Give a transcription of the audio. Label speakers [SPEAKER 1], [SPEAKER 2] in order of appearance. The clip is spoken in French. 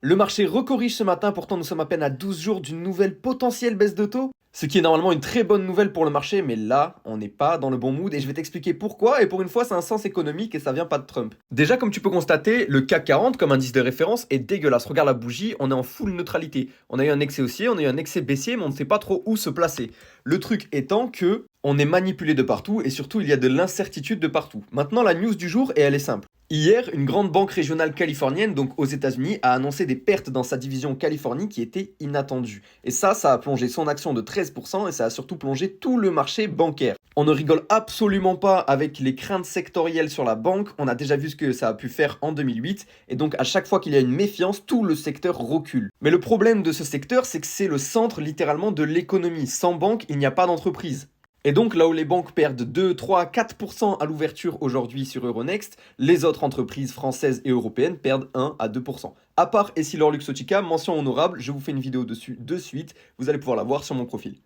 [SPEAKER 1] Le marché recorrige ce matin, pourtant nous sommes à peine à 12 jours d'une nouvelle potentielle baisse de taux. Ce qui est normalement une très bonne nouvelle pour le marché, mais là, on n'est pas dans le bon mood et je vais t'expliquer pourquoi. Et pour une fois, c'est un sens économique et ça vient pas de Trump. Déjà, comme tu peux constater, le CAC 40 comme indice de référence est dégueulasse. Regarde la bougie, on est en full neutralité. On a eu un excès haussier, on a eu un excès baissier, mais on ne sait pas trop où se placer. Le truc étant que on est manipulé de partout et surtout il y a de l'incertitude de partout. Maintenant, la news du jour, et elle est simple. Hier, une grande banque régionale californienne, donc aux États-Unis, a annoncé des pertes dans sa division Californie qui étaient inattendues. Et ça a plongé son action de 13% et ça a surtout plongé tout le marché bancaire. On ne rigole absolument pas avec les craintes sectorielles sur la banque, on a déjà vu ce que ça a pu faire en 2008, et donc à chaque fois qu'il y a une méfiance, tout le secteur recule. Mais le problème de ce secteur, c'est que c'est le centre littéralement de l'économie. Sans banque, il n'y a pas d'entreprise. Et donc là où les banques perdent 2, 3, 4% à l'ouverture aujourd'hui sur Euronext, les autres entreprises françaises et européennes perdent 1 à 2%. À part Essilor Luxottica, mention honorable, je vous fais une vidéo dessus de suite, vous allez pouvoir la voir sur mon profil.